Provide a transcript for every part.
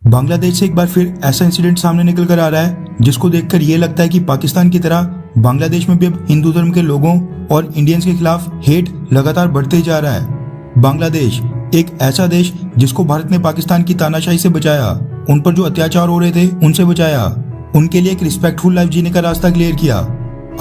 बांग्लादेश से एक बार फिर ऐसा इंसिडेंट सामने निकल कर आ रहा है जिसको देखकर ये लगता है कि पाकिस्तान की तरह बांग्लादेश में भी अब हिंदू धर्म के लोगों और इंडियंस के खिलाफ हेट लगातार बढ़ते जा रहा है। बांग्लादेश एक ऐसा देश जिसको भारत ने पाकिस्तान की तानाशाही से बचाया, उन पर जो अत्याचार हो रहे थे उनसे बचाया, उनके लिए एक रिस्पेक्टफुल लाइफ जीने का रास्ता क्लियर किया।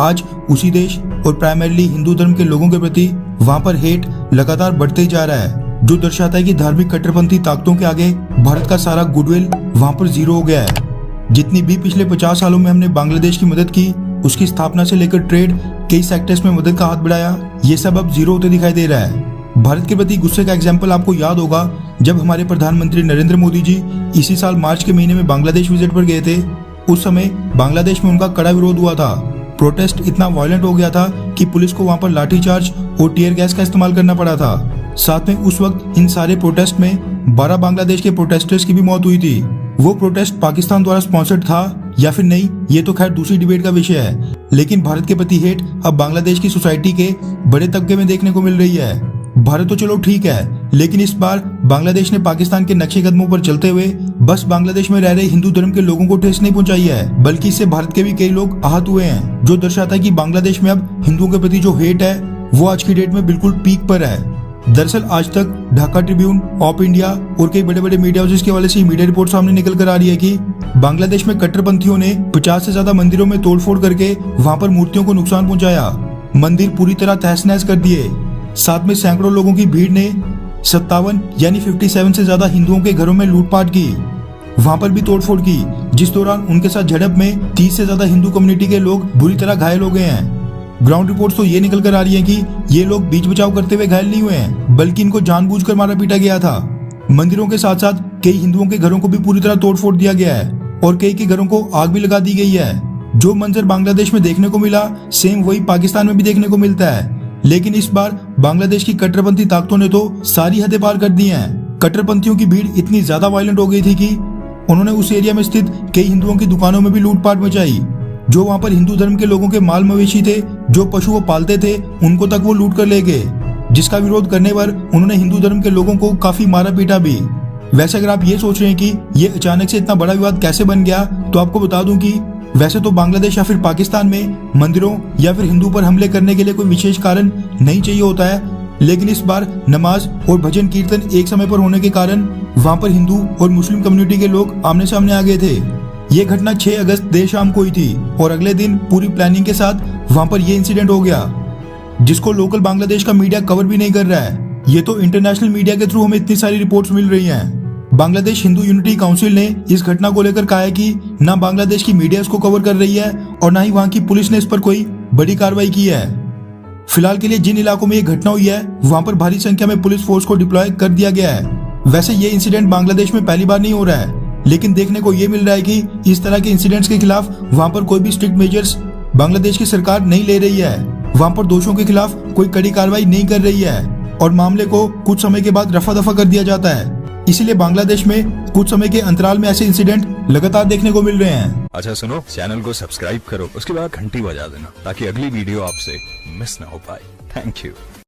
आज उसी देश और प्राइमरीली हिंदू धर्म के लोगों के प्रति वहां पर हेट लगातार बढ़ते जा रहा है, जो दर्शाता है कि धार्मिक कट्टरपंथी ताकतों के आगे भारत का सारा गुडविल वहां पर जीरो हो गया है। जितनी भी पिछले 50 सालों में हमने बांग्लादेश की मदद की, उसकी स्थापना से लेकर ट्रेड कई सेक्टर्स में मदद का हाथ बढ़ाया, ये सब अब जीरो होते दिखाई दे रहा है। भारत के प्रति गुस्से का एग्जाम्पल आपको याद होगा जब हमारे प्रधानमंत्री नरेंद्र मोदी जी इसी साल मार्च के महीने में बांग्लादेश विजिट पर गए थे। उस समय बांग्लादेश में उनका कड़ा विरोध हुआ था। प्रोटेस्ट इतना वायलेंट हो गया था कि पुलिस को वहां पर लाठीचार्ज और टीयर गैस का इस्तेमाल करना पड़ा था। साथ में उस वक्त इन सारे प्रोटेस्ट में 12 बांग्लादेश के प्रोटेस्टर्स की भी मौत हुई थी। वो प्रोटेस्ट पाकिस्तान द्वारा स्पॉन्सर्ड था या फिर नहीं, ये तो खैर दूसरी डिबेट का विषय है, लेकिन भारत के प्रति हेट अब बांग्लादेश की सोसाइटी के बड़े तबके में देखने को मिल रही है। भारत तो चलो ठीक है, लेकिन इस बार बांग्लादेश ने पाकिस्तान के नक्शे कदमों पर चलते हुए बस बांग्लादेश में रह रहे हिंदू धर्म के लोगों को ठेस नहीं पहुंचाई है, बल्कि इससे भारत के भी कई लोग आहत हुए हैं, जो दर्शाता है कि बांग्लादेश में अब हिंदुओं के प्रति जो हेट है वो आज की डेट में बिल्कुल पीक पर है। दरअसल आज तक ढाका ट्रिब्यून, ऑप इंडिया और कई बड़े बड़े मीडिया हाउसेस के हवाले से मीडिया रिपोर्ट सामने निकल कर आ रही है कि बांग्लादेश में कट्टरपंथियों ने 50 से ज्यादा मंदिरों में तोड़फोड़ करके वहां पर मूर्तियों को नुकसान पहुंचाया, मंदिर पूरी तरह तहस नहस कर दिए। साथ में सैकड़ों लोगों की भीड़ ने 57 यानी 57 से ज्यादा हिंदुओं के घरों में लूटपाट की, वहां पर भी तोड़फोड़ की, जिस दौरान उनके साथ झड़प में 30 से ज्यादा हिंदू कम्युनिटी के लोग बुरी तरह घायल हो गए हैं। ग्राउंड रिपोर्ट्स तो ये निकल कर आ रही है कि ये लोग बीच बचाव करते हुए घायल नहीं हुए हैं, बल्कि इनको जानबूझकर मारा पीटा गया था। मंदिरों के साथ साथ कई हिंदुओं के घरों को भी पूरी तरह तोड़फोड़ दिया गया है और कई के घरों को आग भी लगा दी गई है। जो मंजर बांग्लादेश में देखने को मिला, सेम वही पाकिस्तान में भी देखने को मिलता है, लेकिन इस बार बांग्लादेश की कट्टरपंथी ताकतों ने तो सारी हदें पार कर दी हैं। कट्टरपंथियों की भीड़ इतनी ज्यादा वायलेंट हो गई थी कि उन्होंने उस एरिया में स्थित कई हिंदुओं की दुकानों में भी लूटपाट मचाई। जो वहां पर हिंदू धर्म के लोगों के माल मवेशी थे, जो पशु वो पालते थे, उनको तक वो लूट कर ले गए, जिसका विरोध करने पर उन्होंने हिंदू धर्म के लोगों को काफी मारा पीटा भी। वैसे अगर आप ये सोच रहे हैं कि ये अचानक से इतना बड़ा विवाद कैसे बन गया, तो आपको बता दूं कि वैसे तो बांग्लादेश या फिर पाकिस्तान में मंदिरों या फिर हिंदू पर हमले करने के लिए कोई विशेष कारण नहीं चाहिए होता है, लेकिन इस बार नमाज और भजन कीर्तन एक समय पर होने के कारण वहां पर हिंदू और मुस्लिम कम्युनिटी के लोग आमने सामने आ गए थे। ये घटना 6 अगस्त देर शाम को हुई थी और अगले दिन पूरी प्लानिंग के साथ वहां पर ये इंसिडेंट हो गया, जिसको लोकल बांग्लादेश का मीडिया कवर भी नहीं कर रहा है। ये तो इंटरनेशनल मीडिया के थ्रू हमें इतनी सारी रिपोर्ट्स मिल रही हैं। बांग्लादेश हिंदू यूनिटी काउंसिल ने इस घटना को लेकर कहा है कि ना बांग्लादेश की मीडिया इसको कवर कर रही है और ना ही वहां की पुलिस ने इस पर कोई बड़ी कार्रवाई की है। फिलहाल के लिए जिन इलाकों में ये घटना हुई है वहां पर भारी संख्या में पुलिस फोर्स को डिप्लॉय कर दिया गया है। वैसे ये इंसिडेंट बांग्लादेश में पहली बार नहीं हो रहा है, लेकिन देखने को ये मिल रहा है कि इस तरह के इंसिडेंट्स के खिलाफ वहां पर कोई भी स्ट्रिक्ट मेजर्स बांग्लादेश की सरकार नहीं ले रही है, वहां पर दोषियों के खिलाफ कोई कड़ी कार्रवाई नहीं कर रही है और मामले को कुछ समय के बाद रफा दफा कर दिया जाता है। इसीलिए बांग्लादेश में कुछ समय के अंतराल में ऐसे इंसिडेंट लगातार देखने को मिल रहे हैं। अच्छा सुनो, चैनल को सब्सक्राइब करो, उसके बाद घंटी बजा देना ताकि अगली वीडियो आपसे मिस ना हो पाए। Thank you.